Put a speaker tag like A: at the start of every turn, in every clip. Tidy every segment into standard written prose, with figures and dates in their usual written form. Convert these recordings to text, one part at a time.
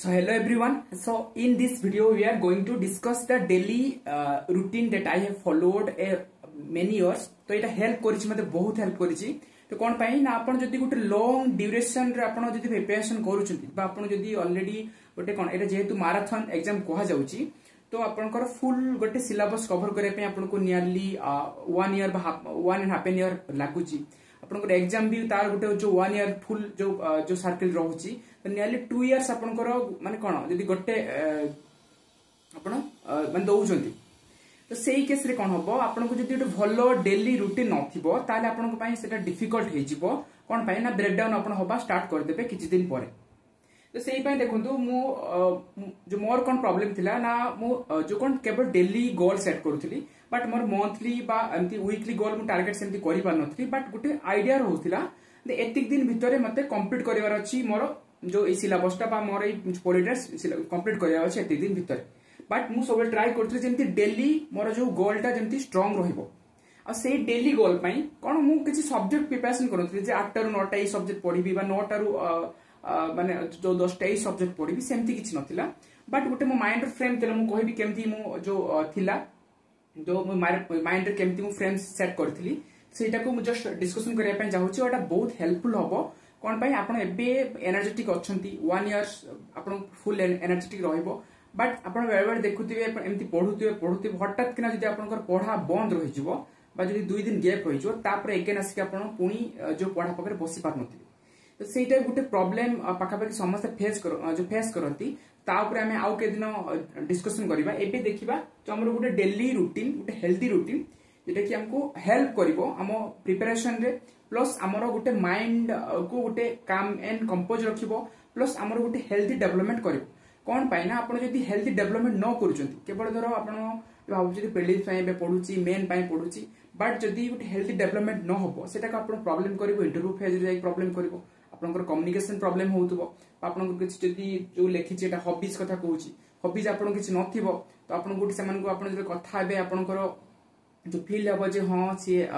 A: So hello everyone. So in this video we are going to discuss the daily routine that I have followed many years. तो इटा help करिछि मते बहुत help करिछि. तो कोन पई ना आपण जदी गुटे लॉन्ग ड्यूरेशन रे आपण जदी प्रिपरेशन करूछंती बा आपण जदी ऑलरेडी गुटे कोन एटा जेहेतु मैराथन एग्जाम कोहा जाउछि तो आपनकर फुल गोटे सिलेबस कवर करे पे आपन को नियरली 1 ईयर बा 1.5 ईयर लागुछि. आपनकर एग्जाम भी तार गोटे जो 1 ईयर फुल जो सर्कल रहउछि तो नियरली 2 इयर्स आपनकर माने कोन जदी गोटे आपण माने दउछंती तो सेही केस रे कोन हबो आपन को जदी भलो डेली रूटीन नथिबो ताले आपन को पई सेटा डिफिकल्ट हे जिवो कोन पई ना ब्रेकडाउन आपन होबा स्टार्ट कर देबे किछि दिन परे. तो सेही पई देखंतु मु जो मोर कोन प्रॉब्लम थिला ना मु जो कोन केवल डेली गोल सेट करूथली बट मोर मंथली बा एमती वीकली गोल मु टारगेट सेमती करि पार नथली बट गुटे आईडिया रहउथिला जे एतिक दिन भितरे मते कंप्लीट करिवार अछि मोर जो ए सिलेबसटा बा मोर ए पॉलिटेक्स कंप्लीट करिवार अछि एतिक दिन भितरे. बट मु सब ट्राई करथि जेमती डेली मोर जो गोलटा जेमती स्ट्रांग रहिबो आ से डेली गोल पई कोन मु किछि सब्जेक्ट प्रिपरेशन करथि जे 8 टा 9 टा ई सब्जेक्ट पढिबी बा 9 टा माने जो 10 टा ई सब्जेक्ट पढिबी सेमती किछि नथिला. बट गुटे मो माइंड फ्रेम तेला मु कहबी केमती मु जो थिला जो माइंड रे केमती मु फ्रेम सेट करथिली सेटा को मु जस्ट डिस्कशन करिया पई चाहूची ओटा बहुत हेल्पफुल हबो. कोन पई आपण एबे एनर्जेटिक अछंती 1 इयर्स आपण फुल एनर्जेटिक रहिबो बट आपण बेले बेले देखुथिबे एमती पढुथिबे हठात किना जदी आपनकर पढा बंद रहि जिवो बा जदी 2 दिन गैप रहि जिवो तापर अगेन आसी आपण पुनी जो पढा पकरे बसी पार नथिबे. तो सेटा गुटे प्रॉब्लम पाखापाखि समस्त फेस करंती ता ऊपर हमें आउ के दिन डिस्कशन करिबा. एबे देखिबा जो हमर गुटे डेली रूटीन गुटे हेल्दी रूटीन जेटा कि हमको हेल्प करिवो हमो प्रिपरेशन रे प्लस हमरो गुटे माइंड को गुटे काम एंड कंपोज रखिवो प्लस हमरो गुटे हेल्दी डेवलपमेंट करिवो. कोन पाई ना आपण जदी हेल्दी डेवलपमेंट न करूचंती केवल धरो आपण भाबु जदी प्रिलिम्स पई पढुची मेन पई पढुची बट जदी गुटे हेल्दी डेवलपमेंट न होबो सेटा का आपण प्रॉब्लम करिवो इंटरव्यू फेज रे प्रॉब्लम करिवो आपनकर कम्युनिकेशन प्रॉब्लम होउतबो आपन किछि जदी जो लेखि जेटा हॉबीज कथा कहूची हॉबीज आपन किछि नथिबो तो आपन गुटे समान को आपन जदी कथा हेबे आपनकर जो फील हबो जे हां से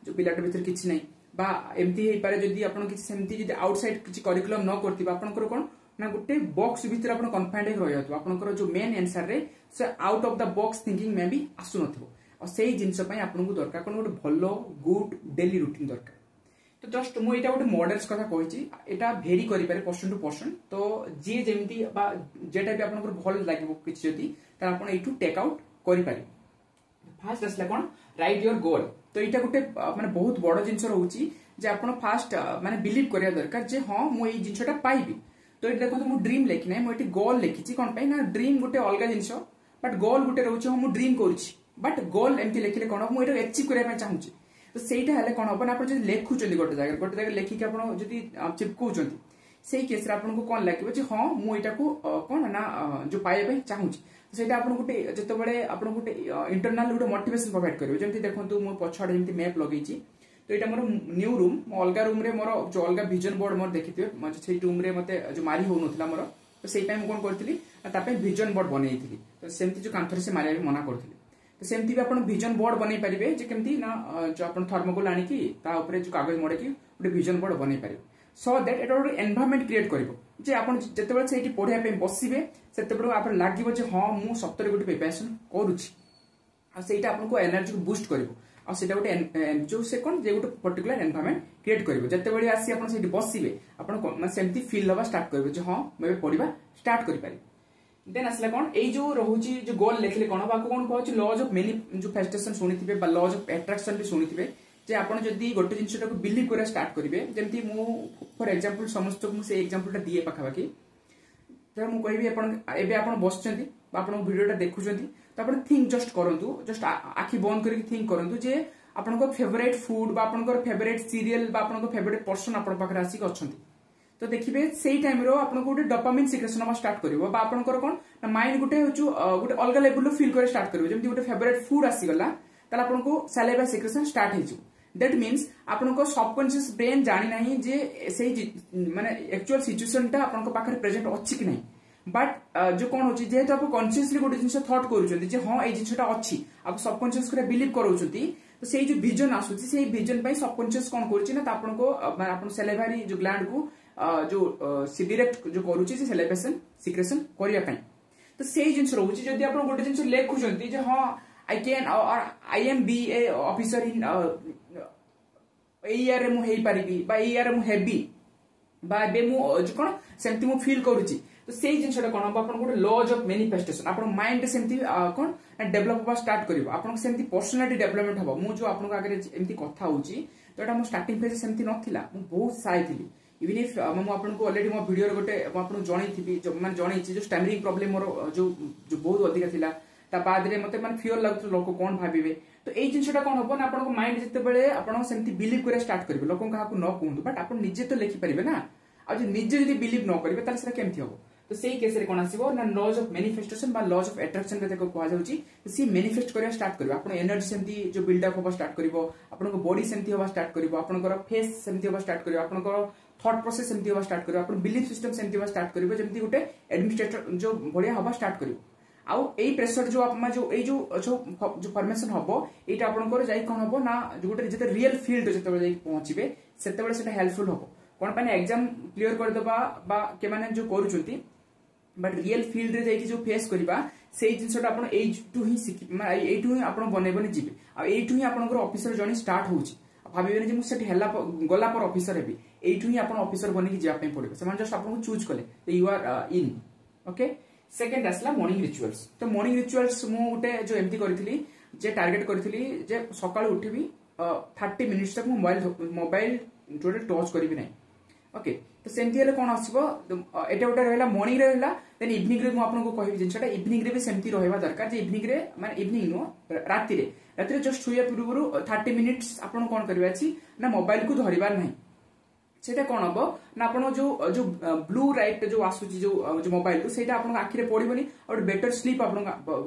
A: जो पिलाट भीतर किछि नै बा एमती हे पारे जदी आपन किछि सेमती जदी आउटसाइड किछि करिकुलम न करथिबा आपनकर कोन ना गुटे बॉक्स भीतर आपन कन्फाइंड रहि जातो आपनकर जो मेन आंसर रे से out of the box thinking may be आसु नथिबो और सेही जिंस पई आपन को दरकार कोन गुटे भलो गुड डेली रूटीन दरकार. तो जस्ट मु एटा गुटे मॉडल्स कथा कहिची एटा भेरी करि पारे पर्सन टू पर्सन. तो जे जेमती बा जेटा भी आपन को भल लागिबो किछि जदी त आपन एटू टेक आउट करि पारे. फास्ट असला कोन राइट योर गोल. तो एटा गुटे माने बहुत बड़ जिंस रहउची जे आपन फास्ट माने बिलीव करिया दरकार जे हां मु एई जिंसटा पाइबी. तो ये देखो मु ड्रीम लेखि नै मु एटी गोल लेखिची कोन पई ना ड्रीम गुटे अलगा जिंस बट गोल गुटे रहउची मु ड्रीम करूची बट गोल एमती लेखिले कोन मु एटा अचीव करिया पई चाहूची. तो सेटा हेले कोन अपन आपण जदी लेखुचंदी गोटे जगह लेखि के आपण जदी चिपकौचंदी सेही केस रे आपण को कोन लागिबो जे हां मु एटा को कोन ना जो पाए पई चाहूची. सेटा आपण गुटे जते बळे आपण गुटे इंटरनल गुटे मोटिवेशन प्रोवाइड करिवो जेमती देखंतु मु पछाडे एमती मैप लगेची. तो एटा मोर न्यू रूम मो अलगा रूम रे मोर जो अलगा विजन बोर्ड मोर देखिथिबे मजे सेही रूम रे मते जो मारी हो नथला मोर तो सेही टाइम कोन करथिली ता पे विजन बोर्ड बनेइथिली. तो सेमती जो कांथर से मारिया मना करथिली तो सेमती भी आपण विजन बोर्ड बनै परिबे जे केमती ना जो आपण थर्मोकोल आनी की ता ऊपर जो कागज मोड़े की उडे विजन बोर्ड बनै परिबे so that Etah उडे environment create करिवो जे आपण जते बेले सेठी पढिया पे बसिबे सेते बेले आपण लागिवो जे हां मु सप्तरे गुटे प्रिपरेशन करूची आ सेटा आपण को एनर्जी को बूस्ट करिवो आ सेटा गुटे जो से कोन जे गुटे पर्टिकुलर एनवायरनमेंट क्रिएट करिवो जते बेले आसी आपण सेठी बसिबे आपण सेमती फील हवा स्टार्ट करिवो जे हां मैं पढिबा स्टार्ट करि पारि. देन असला कोन ए जो रहउची जो गोल लेखले कोन बाको कोन कहउची लॉज ऑफ मेनी जो फेस्टेशन सुनिथिबे बा लॉज ऑफ अट्रैक्शन भी सुनिथिबे जे आपण जदी गोटे जिंसटा को बिलीव करे स्टार्ट करिवे जेमती मु फॉर एग्जांपल समस्त को से एग्जांपलटा दिए पाखा बाकी त मु कहबी आपण एबे आपण बसचंती बा आपण वीडियोटा देखुचंती तो आपण थिंक जस्ट करंतु जस्ट आखि बंद करके थिंक करंतु जे आपण को फेवरेट फूड बा आपण को फेवरेट सीरियल बा आपण को फेवरेट पर्सन आपण पाखरा आसी अछंती. तो देखिबे सेही टाइम रो आपन को गुटे डोपामिन सिक्रेशन हम स्टार्ट करिवो बा आपन को कोन ना माइंड गुटे होचु गुटे अलगा लेवल रो फील करे स्टार्ट करिवो जेमति गुटे फेवरेट फूड आसी गला तला आपन को सलाइवा सिक्रेशन स्टार्ट हे छु. दैट मींस आपन को सबकॉन्शियस ब्रेन जानि नाही जे सेही माने एक्चुअल सिचुएशन ता आपन को पाखरे प्रेजेंट अछि कि नाही बट जो कोन होची जे तो आप कॉन्शियसली गुटे जिंस थॉट करूचंती जे हां ए जिंसटा अछि आप सबकॉन्शियस करे बिलीव करूचंती. तो सेही जो विजन आसुची सेही विजन पई सबकॉन्शियस कोन करूची ना त आपन को आपन सलाइवारी जो ग्लैंड को जो डायरेक्ट जो करूची सेलिब्रेशन सिक्रेशन करिया पई तो सेही जिंस रहउची जदी आपण गोटे जिंस लेखुचंती जे हां आई कैन और I am be a officer in एआर मु हेई परिबी बा एआर मु हेबी बा बे मु जो कोन सेमती मु फील करूची तो सेही जिंसटा कोन आपण गोटे लॉज ऑफ मैनिफेस्टेशन आपण माइंड सेमती कोन डेवलप होबा स्टार्ट करिवो आपण सेमती पर्सनालिटी डेवलपमेंट हबो मु जो आपण आगे एमती कथा होउची तो एटा मु स्टार्टिंग फेज सेमती नथिला मु बहुत साई थिली इवन इफ मु आपण को ऑलरेडी मो वीडियो गोटे आपण जणै थिबी जो माने जणै छी जो स्टैमरिंग प्रॉब्लम मोर जो जो बहुत अधिक थिला ता बाद रे मते माने फियर लागत लोक कोन भाबिबे तो एई जिंसटा कोन होबो ना आपण को माइंड जते बेले आपण सेमती बिलीव करे स्टार्ट करबे लोक काहा को न कहंतु बट आपण निजे तो लिखि परिबे ना आ जे निजे जदी बिलीव न करबे ताले सेरा केमथि होबो तो सेही केस रे कोन आसीबो ना लॉज ऑफ मैनिफेस्टेशन बा लॉज ऑफ अट्रैक्शन रे को कहआ जाउची तो सी मैनिफेस्ट करिया स्टार्ट करबे आपण एनर्जी सेमती जो बिल्ड अप होबा स्टार्ट करबो आपण को बॉडी सेमती होबा स्टार्ट करबो आपण को फेस सेमती होबा स्टार्ट करबो आपण को थॉट प्रोसेस सेमती होबा स्टार्ट करबो आपण बिलीफ सिस्टम सेमती होबा स्टार्ट करबो जेमती गुटे एडमिनिस्ट्रेटर जो बढ़िया होबा स्टार्ट करबो आउ एई प्रेशर जो आपमा जो एई जो फॉर्मेशन हबो एटा आपण को जाई कोन हबो ना जो गुटे जते रियल फील्ड जते बेले जाई पहुंचीबे सेते बेले सेटा हेल्पफुल हबो कोन पाने एग्जाम क्लियर कर देबा बा के माने जो करूचंती बट रियल फील्ड रे जाई जो फेस करबा सेई जिंसटा आपण एई टू ही सिखि एई टू ही आपण बनेबनी जिबे आ एई टू ही आपण को ऑफिसर जर्नी स्टार्ट होउची भाबिबेनी जे मु सेठी हल्ला गला पर ऑफिसर हेबी एई टू ही आपण ऑफिसर बनि कि जा पे पड़िबे समान जस्ट आपण को चूज कले you are in okay second आसला मॉर्निंग रिचुअल्स तो मॉर्निंग रिचुअल्स मु उटे जो एमती करथिली जे टारगेट करथिली जे सकाळ उठिबी 30 मिनिट्स तक मोबाइल टोटल टच करबी नै ओके तो सेमती हेले कोन आसीबो एटा उटा रहला मॉर्निंग रे रहला देन इवनिंग रे मु आपन को कहबी जिंसटा इवनिंग रे भी सेमती रहबा दरकार जे इवनिंग रे माने इवनिंग नो राती रे जस्ट सुया पूर्व 30 मिनिट्स आपन कोन करबा छी ना मोबाइल को धरिबार नै सेटा कोन हबो ना आपण जो जो ब्लू लाइट जो आसुची जो मोबाइल को सेटा आपण आखिरे पड़िबनी और बेटर स्लीप आपण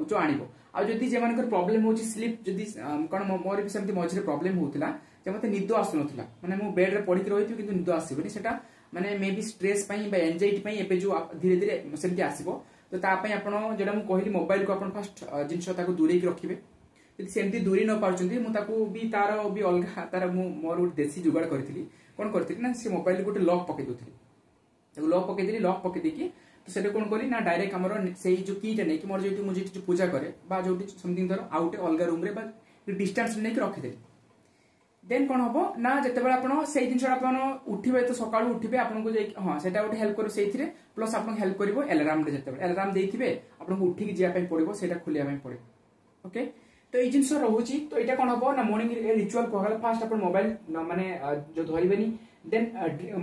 A: जो आनिबो आ जदी जे मानकर प्रॉब्लम होची स्लीप जदी कोन मोर भी सेमती मझरे प्रॉब्लम होतला जे मते निदो आसु नथला माने मु बेड रे पड़ी रहिथि किंतु निदो आसीबनी सेटा माने मे बी स्ट्रेस पई बा एंजाइटी पई एपे जो धीरे धीरे सेमती आसीबो तो ता पई आपण जेडा मु कहली मोबाइल को आपण फर्स्ट जिंस ताको दूरे की रखिबे यदि सेमती दूरी न पाउचंती मु ताको भी तार भी अलगा तार मु मोर देसी जुगाड़ करथिली कोन करथिली ना से मोबाइल गोटे लॉक पके दोथली ताको लॉक पके देली लॉक पके देकी तो सेटा कोन करी ना डायरेक्ट हमर सेही जो कीटा नै कि मोर जेटी मु जेटी पूजा करे बा जोटी समथिंग धर आउटे अलगा रूम रे बा डिस्टेंस नै कि रखि देली देन कोन हबो ना जते बेला आपण सेही जिंस आपण उठिबे तो सकाळ उठिबे आपण को जे हां सेटा गोटे हेल्प करू सेहिथिरे प्लस आपण हेल्प करिवो अलार्म रे जते बेला अलार्म देइथिबे आपण को उठी कि जिया पई पड़िबो सेटा खुलिया पई पड़े ओके तो ए जिंस रहउची तो एटा कोन हबो ना मॉर्निंग रिचुअल कहला फास्ट आपण मोबाइल माने जो धरिबेनी देन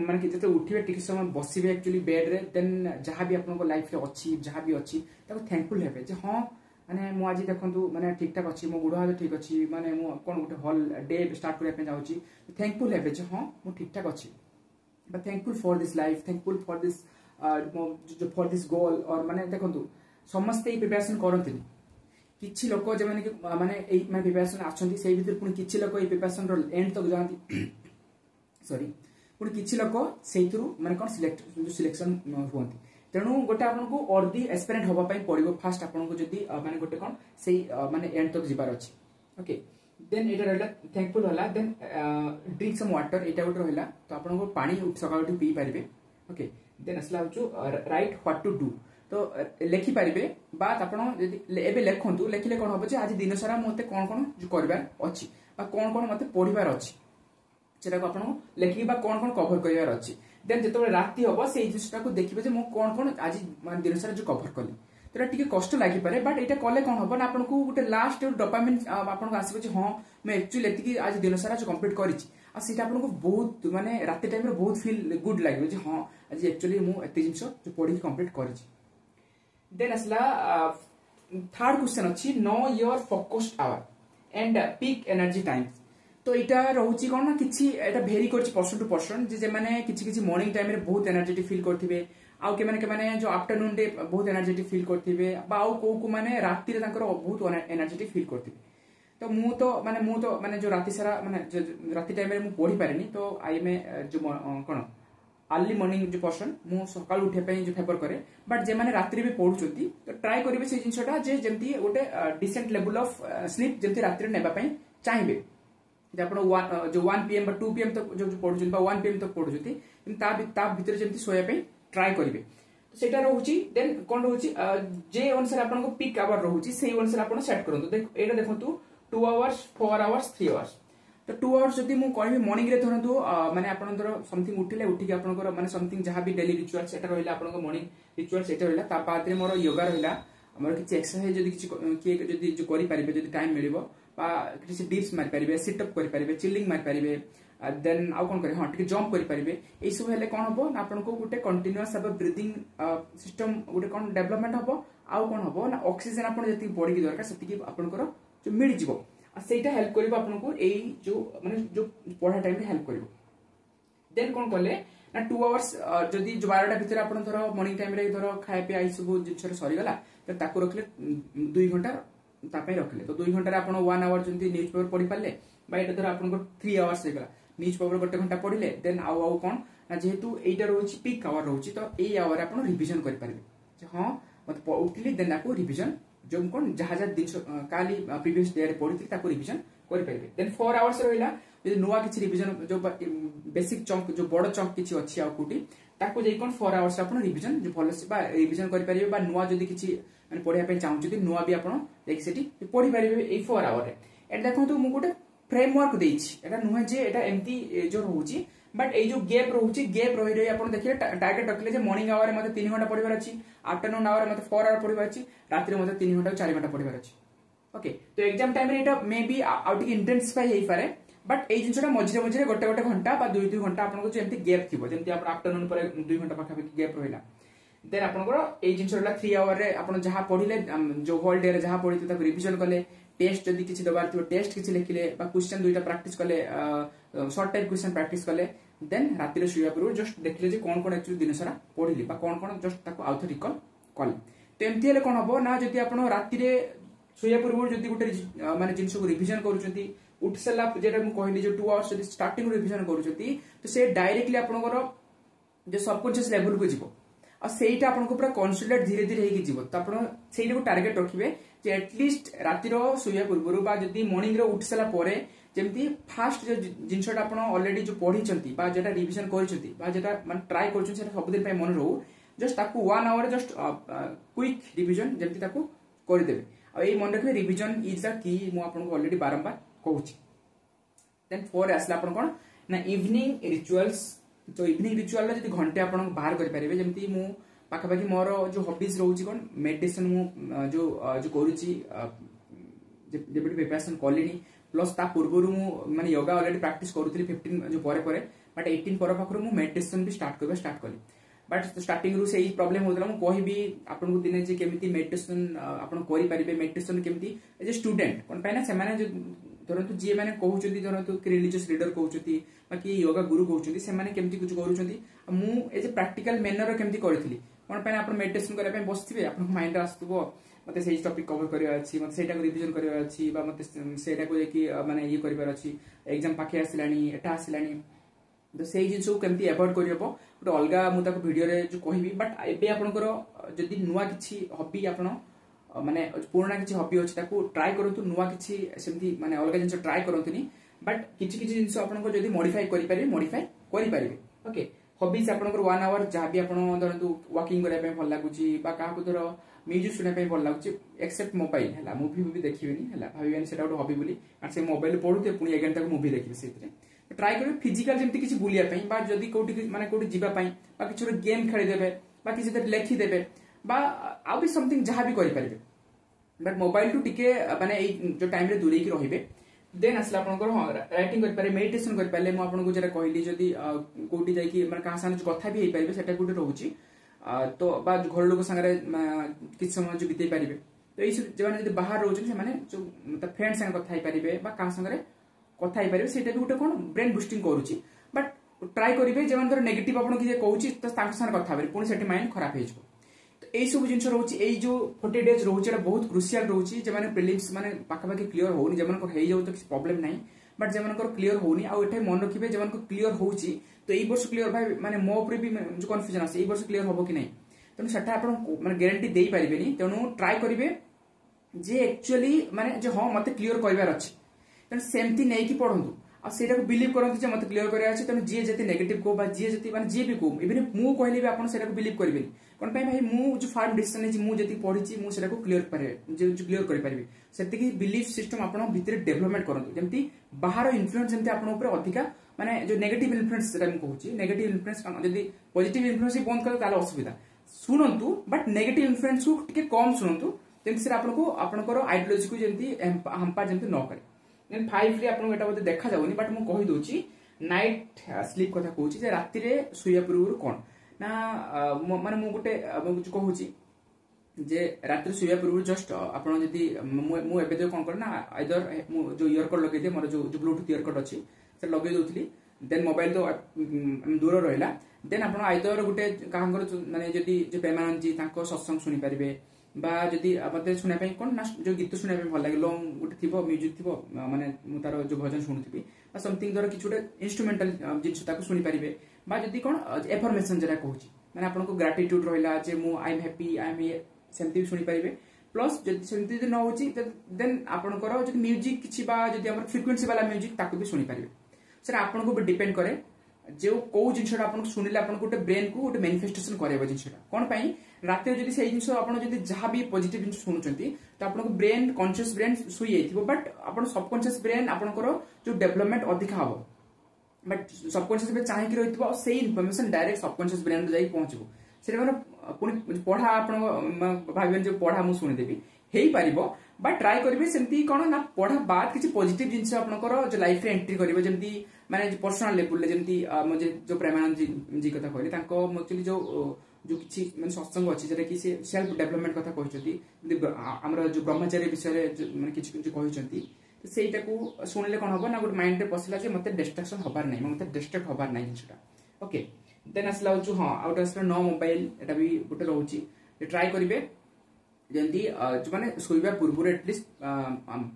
A: माने कि जते उठिबे टिक समय बसिबे एक्चुअली बेड रे देन जहां भी आपण को लाइफ रे अछि जहां भी अछि ताको थैंकफुल हेबे जे हां माने मु आज देखंतु माने ठीक ठाक अछि मो गुड हाल ठीक अछि माने मु कोन गुटे हॉल डे स्टार्ट करिया पे जाउची थैंकफुल हेबे जे हां मु ठीक ठाक अछि but thankful for this life thankful for this जो फॉर दिस गोल और माने देखंतु समस्त ई प्रिपरेशन करंतिनी किछि लोक जे माने एई माने प्रिपरेशन आछंती सेही भीतर पुनी किछि लोक ई प्रिपरेशन रो एंड तक जांती सॉरी पुनी किछि लोक सेहितरु माने कोन सिलेक्शन होंती तेणु गोटे आपन को अर्दी एस्पिरेंट होबा पई पड़िबो फास्ट आपन को जदी माने गोटे कोन सेही माने एंड तक जिबार अछि ओके देन एटा रहला थैंकफुल होला देन ड्रिंक सम वाटर एटा गोटे रहला तो आपन को पानी सकाळ उठी पी पारिबे ओके देन असला होचु राइट व्हाट टू डू तो लेखि पारिबे बात आपण जदी एबे लेखंतु लेखिले कोन होबो जे आज दिन सारा मते कोन कोन जो करबार अछि बा कोन कोन मते पढिबार अछि सेटा को आपण लेखि बा कोन कोन कवर करिवार अछि देन जतो राती होबो सेही जिसटा को देखिबे जे मो कोन कोन आज मान दिन सारा जो कवर करली तो टिके कष्ट लागि पारे बट एटा कले कोन होबो ना आपण को गुटे लास्ट डोपामिन आपण को आसीबे जे हां मैं एक्चुअली एतिकी आज दिन सारा जो कंप्लीट करिछि आ सेटा आपण को बहुत माने राती टाइम रे बहुत फील गुड लागिबे जे हां आज एक्चुअली मु एति जिंस जो पढि कंप्लीट करिछि देन असला थर्ड क्वेश्चन अछि know your focused our and peak energy time तो इटा रहउची कोन ना किछि एटा भेरी करछि पर्सन टू पर्सन जे माने किछि किछि मॉर्निंग टाइम रे बहुत एनर्जेटिक फील करथिबे आउ के माने जो आफ्टरनून डे बहुत एनर्जेटिक फील करथिबे बा आउ को माने राती रे तांकर बहुत एनर्जेटिक फील करथिबे तो मु तो माने जो राती सारा माने राती टाइम रे मु पढी पारेनी तो आई में जो कोन अर्ली मॉर्निंग जो पर्सन मु सकाळ उठे पई जो फेवर करे बट जे माने रात्री भी पढुचंती तो ट्राई करिवे से जिंसटा जे जेमती गोटे डिसेंट लेवल ऑफ स्लीप जेमती रात्री नेबा पई चाहिबे जो 1 PM बा 2 PM तक जो पढ़ुछन बा 1 PM तक पढ़ुछथि ता भितर जेमति सोया पे ट्राई करिवे तो सेटा रहउची देन कोन रहउची जे अनुसार आपन को पीक आवर रहउची सेही अनुसार आपन सेट करंतु एटा देखंतु 2 आवर्स 4 आवर्स 3 आवर्स तो 2 आवर्स जदि मु कहबी मॉर्निंग रे धरंतु माने आपनकर समथिंग उठिले उठिके आपनकर माने समथिंग जहां भी डेली रिचुअल सेटा रहइला आपनकर मॉर्निंग रिचुअल सेटा रहइला ता बाद रे मोर योगा रहइला हमर किछि एक्सरसाइज जदि किछि के जदि जो करि पारिबे जदि टाइम मिलिबो बा किछि डिप्स मारि पारिबे सिट अप करि पारिबे चिलिंग मारि पारिबे देन आउ कोन करे हां टिके जंप करि पारिबे ए सब हेले कोन हबो ना आपन को गुटे कंटीन्यूअस सब ब्रीथिंग सिस्टम गुटे कोन डेवलपमेंट हबो आउ कोन हबो ना ऑक्सीजन आपन जति बॉडी की दरकार सेति आपन को जो मिल जिवो आ सेटा हेल्प करिवो आपन को एई जो माने जो पढ़ा टाइम रे हेल्प करिवो देन कोन करले ना 2 आवर्स जदि जो 12टा भीतर आपन धरो मॉर्निंग टाइम रे धरो खाय पे आई सब जिछर सरी गला त ताको रखले 2 घंटा तापे रखले तो 2 घंटा रे आपन 1 आवर जंती न्यूज़ पेपर पढि पाले बा एटा धरो आपन को 3 आवर्स हे गला न्यूज़ पेपर गोटे घंटा पढिले देन आउ कोन ना जेहेतु एटा रोची पीक आवर रोची तो एई आवर आपन रिवीजन करि पारिबे जे हां मते उठली देन आपको रिवीजन जो कोन जहाजा दिन काली प्रीवियस डे रे पढिथि ताको रिवीजन करि पारिबे देन 4 आवर्स रहिला जे नुवा किछि रिवीजन जो बेसिक चंक जो बड़ चंक किछि अछि आ कोटी ताको जे कोन 4 आवर्स आपन रिवीजन जो भलसे बा रिवीजन करि पारिबे बा नुवा जदि किछि माने पढिया पे चाहू जदि नुवा भी आपन देखि सेठी पढि पारिबे ए 4 आवर रे एटा देखंतु मु गोटे फ्रेमवर्क देछि एटा नुहे जे एटा एम्ति जो रहउची बट ए जो गैप रहउची गैप रहि रहि आपन देखिले टारगेट रखले जे मॉर्निंग आवर मते 3 घंटा पढिबार अछि आफ्टरनून आवर मते 4 आवर पढिबार अछि रात्रि मते 3 घंटा 4 घंटा पढिबार अछि ओके तो एग्जाम टाइम रे एटा मे बी आउट इंटेंसिफाई हेई पारे बट ए जिनसटा मझिरे मझिरे गोटे घंटा बा 2 घंटा आपन को जेमति गैप थिबो जेमति आपन आफ्टरनून पर 2 घंटा पाखा पाखी गैप रहिला देन आपन को ए जिनसटा 3 आवर रे आपन जहां पढिले जो होल डे रे जहां पढिते ताको रिवीजन करले टेस्ट जदि किछि दबार थियो टेस्ट किछि लिखिले बा क्वेश्चन दुईटा प्रैक्टिस करले शॉर्ट टाइप क्वेश्चन प्रैक्टिस करले देन राति रे सुया पूर्व जस्ट देखले जे कोन कोन एक्चुअली दिन सारा पढिली बा कोन कोन जस्ट ताको आउथ रिकॉल करले तो एमति हेले कोन हबो ना जदि आपन राति रे सुया पूर्व जदि गुटे माने जिंस को रिवीजन करूचंती उठ सला जेटा मु कहली जो 2 आवर्स जदि स्टार्टिंग रिवीजन करूचंती तो से डायरेक्टली आपनकर जो सबकॉन्शियस लेवल को जीवो आ सेटा आपन को पूरा कॉन्सोलिडेट धीरे धीरे हेकी जीवो त आपन सेइले को टारगेट रखिबे जे एटलीस्ट राति रो सुया पूर्व बा जदि मॉर्निंग रो उठ सला परे जेमती फास्ट जो जिनसटा आपन ऑलरेडी जो पढी चंती बा जेटा रिवीजन करिसंती बा जेटा माने ट्राई करछन सेटा सब दिन पे मन रहू जस्ट ताकू 1 आवर जस्ट क्विक रिवीजन जेमती ताकू करि देबे आ ए मन रखबे रिवीजन इज द की मु आपन को ऑलरेडी बारंबार कहूची देन 4 आसला आपन कोन ना इवनिंग रिचुअल्स तो इवनिंग रिचुअल ला जदि घंटे आपन बाहर करि पारिबे जेमती मु पाखा पाखी मोर जो हॉबीज रहउची कोन मेडिटेशन मु जो जो करूची जेबडी प्रिपरेशन कलिनी प्लस ता पूर्वरु मु माने योगा ऑलरेडी प्रैक्टिस करूथली 15 जो परे परे बट 18 पर पाखरु मु मेडिटेशन भी स्टार्ट कली बट स्टार्टिंग रु से प्रॉब्लम होतला मु कहबी आपन को दिने जे केमिति मेडिटेशन आपन करि पारिबे मेडिटेशन केमिति एज ए स्टूडेंट कोन पाइना से माने जो धरंतु जे माने कहउचंती धरंतु रिलीजियस लीडर कहउचंती बाकी योगा गुरु कहउचंती से माने केमिति कुछ करूचंती मु एज ए प्रैक्टिकल मैनर केमिति करथिली कोन पाइना आपन मेडिटेशन करे पे बसथिबे आपन माइंड आस्तबो मते सेही टॉपिक कवर करिया अछि मते सेटा को रिवीजन करिया अछि बा मते सेटा को कि माने ये करिबार अछि एग्जाम पाखे आसिलानी एटा आसिलानी तो सेही जिंसो केमिति अवॉइड करियबो गोटे अलगा मु ताको वीडियो रे जो कहबी बट एबे आपनकर जदि नुवा किछि हॉबी आपन माने पुराना किछि हॉबी अछि ताको ट्राई करंतु नुवा किछि सेमति माने अलगा जिंसो ट्राई करंतुनी बट किछि किछि जिंसो आपनको जदि मॉडिफाई करि परिबे ओके हॉबीज आपनकर 1 आवर जहां भी आपन धरंतु वॉकिंग करे पे भल लागुची बा का को धर म्यूजिक सुने पे भल लागुची एक्सेप्ट मोबाइल हला मूवी भी देखिबेनी हला भाबिबेनी सेटा गोटे हॉबी बोली आ से मोबाइल पढुते पुनी एगेन तक मूवी देखिबे सेतरे ट्राई करबे फिजिकल जेमति किछि बुलिया पई बा जदी कोठी माने कोठी जीवा पई बा किछि गेम खेली देबे बा किछि त लेखि देबे बा आ भी समथिंग जहां भी करि परिबे बट मोबाइल टू टिके माने जो टाइम रे दूरे की रहिबे देन असला आपनकर राइटिंग कर पारे मेडिटेशन कर पाले मु आपन को जरा कहली जदी कोठी जाई की माने का साने जो कथा भी हे परिबे सेटा गुटे रहउची तो बा घर लोक संगे किछ समय जो बितै परिबे तो ई जवान जदी बाहर रहउछ से माने जो मतलब फ्रेंड संगे कथा हे परिबे बा का संगे कथा हे परिबे सेटा भी गुटे कोन ब्रेन बूस्टिंग करूची बट ट्राई करिवे जवान धर नेगेटिव आपन की जे कहउची तो तांक संगे कथा हे पुनी सेठी माइंड खराब हे जबो ए सब जिंस रहउची ए जो 40 डेज रहउची एटा बहुत क्रुशियल रहउची जे माने प्रीलिम्स माने पाखा पाखी क्लियर होनी जे माने को हे जाउ तो किछ प्रॉब्लम नाही बट जे माने को क्लियर होनी आ एठे मन रखिबे जे माने को क्लियर होउची तो ए वर्ष क्लियर भाई माने मो ऊपर भी जो कंफ्यूजन आसे ए वर्ष क्लियर होबो कि नाही तनु सेटा आपण माने गारंटी देई परिबेनी तनु ट्राई करिवे जे एक्चुअली माने जे हां मते क्लियर करबार अछि तनु सेमती नै कि पढंतु आ सेटा को बिलीव करंती जे मते क्लियर करिया अछि तने जे जति नेगेटिव को बा जे जति माने जे भी को इवन मु कहले भी आपण सेटा को बिलीव करबेनी कोन पय भाई मु जो फार्म डिसीजन है मु जति पढिछि मु सेटा को क्लियर करे जे क्लियर करि परिबे सेति की बिलीफ सिस्टम आपण भितर डेवलपमेंट करंतु जेमति बाहर इन्फ्लुएंस जेमति आपण ऊपर अधिका माने जो नेगेटिव इन्फ्लुएंस सेटा मु कहूछि नेगेटिव इन्फ्लुएंस जदी पॉजिटिव इन्फ्लुएंस बंद करे ताले असुविधा सुनंतु बट नेगेटिव इन्फ्लुएंस को टिके कम सुनंतु जेमति से आपण को आपनकर आइडियोलॉजी को जेमति हमपा जेमति न करे देन 5 रे आपन एटा बोते देखा जाउनी बट मु कहि दोछि नाइट स्लीप कथा कहूछि जे राति रे सुया पूर्व कोन ना माने मु गोटे मु कहूछि जे राति सुया पूर्व जस्ट आपन जदी मु एबे कोन कर ना आइदर मु जो ईयर कॉर्ड लगे दे मोर जो ब्लूटूथ ईयर कॉर्ड अछि से लगे दोथली देन मोबाइल तो दूर रहला देन आपन आइदर गोटे काहंगर माने जदी जो प्रेमानंद जी ताको सत्संग सुनि परिबे बा जदी मते सुना पई कोन ना जो गीत सुना पई भल लागे लॉन्ग गोटे थिबो म्यूजिक थिबो माने मु तार जो भजन सुनुथिबी बा समथिंग दर किछुटे इंस्ट्रूमेंटल जिंस ताको सुनि परिबे बा जदी कोन एफर्मेशन जरा कहूची माने आपन को ग्रेटिट्यूड रहला जे मु I am happy I am सेमति सुनि परिबे प्लस जदी सेमति जदी न होची देन आपन को जदी म्यूजिक किछि बा जदी हमर फ्रीक्वेंसी वाला म्यूजिक ताको भी सुनि परिबे सर आपन को डिपेंड करे जो को जिनसटा आपन सुनिले आपन गोटे ब्रेन को गोटे मैनिफेस्टेशन करेबो जिनसटा कोन पई राते जदी सेही जिनस आपन जदी जहां भी पॉजिटिव जिनस सुनुचंती तो आपन को ब्रेन कॉन्शियस ब्रेन सुई जाइथिबो बट आपन सबकॉन्शियस ब्रेन आपन को जो डेवलपमेंट अधिक हबो बट सबकॉन्शियस ब्रेन चाहि कि रहिथिबो सेही इंफॉर्मेशन डायरेक्ट सबकॉन्शियस ब्रेन रे जाई पहुंचबो सेरे माने पुनी पढा आपन भाबियन जो पढा मु सुनि देबी हेई पारिबो बट ट्राई करबे सेमती कोन ना पढा बाद किछि पॉजिटिव जिनस आपन जो लाइफ रे एंट्री करबो जेमती माने पर्सनल लेवल जेमती मुझे जो प्रेमानंद जी कथा कहले तांको एक्चुअली जो जो किछि माने सत्संग अछि जेटा कि से सेल्फ डेवलपमेंट कथा कहचती हमर जो ब्रह्मचर्य विषय माने किछि किछि कहचती तो सेटा को सुनले कोन होबो ना गुड माइंड रे पसला जे मते डिस्ट्रैक्शन होबार नै मते डिस्ट्रैक्ट होबार नै जिनसटा ओके देन असला जो हां आउट असला नो मोबाइल एटा भी गुटे रहउची ट्राई करिवे जेमती जो माने सोइबा पूर्व एटलीस्ट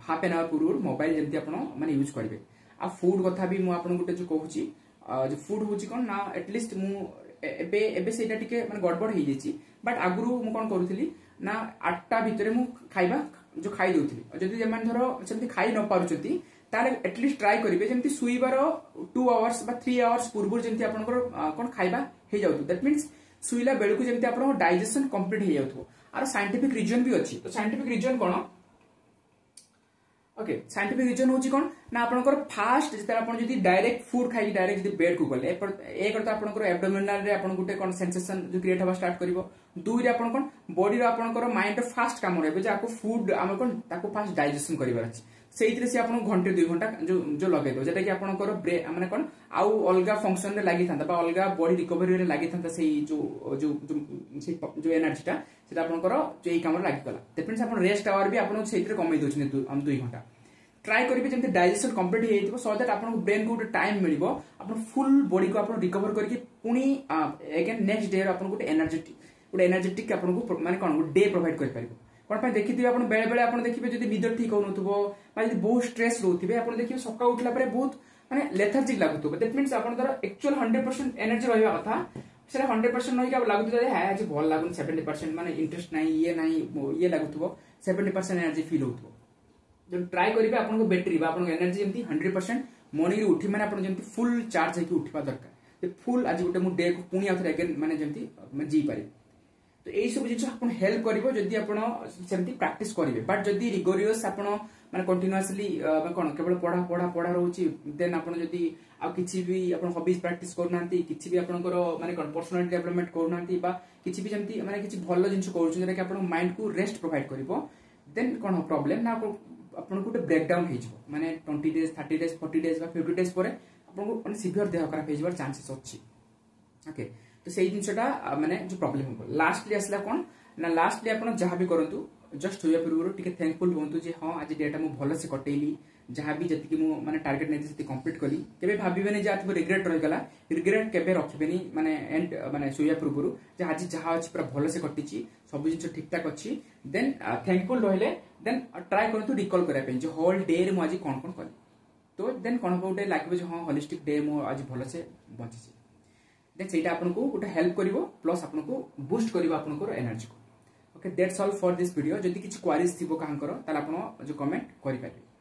A: हाफ एन आवर पूर्व मोबाइल जेमती आपण माने यूज करिवे आ फूड कथा भी मु आपन गुटे जो कहूची जो फूड होची कोन ना एटलीस्ट मु एबे एबे सेटा टिके माने गड़बड़ हे जेची बट आगुरु मु कोन करूथली ना 8टा भितरे मु खाइबा जो खाइ दोथली जदी जेमान धरो सेमती खाइ न पारुचती ताले एटलीस्ट ट्राई करिवे जेमती सुइबार 2 आवर्स बा 3 आवर्स पूर्व जेमती आपन कोन खाइबा हे जाउतो दैट मींस सुइला बेलकु जेमती आपन डाइजेशन कंप्लीट हे जाउतो आर साइंटिफिक रीजन भी अछि तो साइंटिफिक रीजन कोन ओके साइंटिफिक रीजन होची कोन ना आपनकर फास्ट जेता आपन जदी डायरेक्ट फूड खाइ डायरेक्ट जदी बेड को गले एक करता आपनकर एब्डोमिनल रे आपन गुटे कोन सेंसेशन जो क्रिएट हवा स्टार्ट करिवो दुई रे आपन कोन बॉडी रो आपनकर माइंड रो फास्ट काम रहबे जे आपको फूड हम कोन ताको फास्ट डाइजेशन करिवार अछि सेइतरे से आपन घंटे 2 घंटा जो जो लगे दो जेटा कि आपनकर ब्रेन माने कोन आउ अलगा फंक्शन रे लागि थांता बा अलगा बॉडी रिकवरी रे लागि थांता सेई जो जो जो एनर्जीटा सेटा आपनकर जो एई काम रे लागि गला दैट मींस आपन रेस्ट आवर भी आपन सेइतरे कमै दोछने हम 2 घंटा ट्राई करिवे जेमते डाइजेशन कंप्लीट हे जइतो सो दैट आपन ब्रेन को टाइम मिलिबो आपन फुल बॉडी को आपन रिकवर करके पुनी अगेन नेक्स्ट डे आपन गुटे एनर्जेटिक आपन को माने कोन डे प्रोवाइड कर परिबो कोन पय देखिथिबे आपन बेले बेले आपन देखिबे जदी निद ठीक होनथबो बा जदी बहुत स्ट्रेस रहउथिबे आपन देखिबे सका उठला परे बहुत माने लेथार्जिक लागुथबो दैट मींस आपन दर एक्चुअल 100% एनर्जी रहइबा कथा सेरा 100% नइ का लागुथबो जे हाय आज भल लागुन 70% माने इंटरेस्ट नाही ये लागुथबो 70% एनर्जी फील होथबो जब ट्राई करिवे आपन को बैटरी बा आपन एनर्जी जेमती 100% मॉर्निंग रे उठी माने आपन जेमती फुल चार्ज हेकि उठिबा दरकार ते फुल आज गुटे मु डे को पुनी आथरे अगेन माने जेमती जी पारे तो एई सब जिंस आपन हेल्प करिवो जदी आपन सेमती प्रैक्टिस करिवे बट जदी रिगोरियस आपन माने कंटीन्यूअसली कोन केवल पढ़ा रहउची देन आपन जदी आ किछि भी आपन हॉबीज प्रैक्टिस करनांती किछि भी आपनकर माने कोन पर्सनालिटी डेवलपमेंट करनांती बा किछि भी जेमती माने किछि भलो जिंस करूछु जेटा कि आपन माइंड को रेस्ट प्रोवाइड करिवो देन कोन प्रॉब्लम ना आपन को ब्रेक डाउन हे जिवो माने 20 डेज 30 डेज 40 डेज बा 50 डेज परे आपन को माने सिवियर देह खराब हे जिवार चांसेस अछि ओके तो सेही जिंसटा माने जो प्रॉब्लम हो लास्टली असला कोन ना लास्टली आपन जहां भी करंतु जस्ट होया पूर्व टिके थैंकफुल होंतु जे हां आज डेटा मु भलो से कटेली जहां भी जति कि मु माने टारगेट नै जति कंप्लीट कली केबे भाबिबेनी जे आथबो रिग्रेट रहि गला रिग्रेट केबे रखिबेनी माने एंड माने सोया पूर्व जे आज जहां अछि पूरा भलो से कटिची सब जिंस ठीक ठाक अछि देन थैंकफुल रहले देन ट्राई करंतु रिकॉल करै पे जे होल डे रे मु आज कोन कोन कली तो देन कोन होटे लागबे जे हां होलिस्टिक डे मु आज भलो से बंचिची देन सेटा आपन को गोटे हेल्प करिवो प्लस आपन को बूस्ट करिवो आपन को एनर्जी को okay that's all for this video जदी किछ क्वेरीज थिबो काहंकर ताला आपन जो कमेंट करि पारिबे।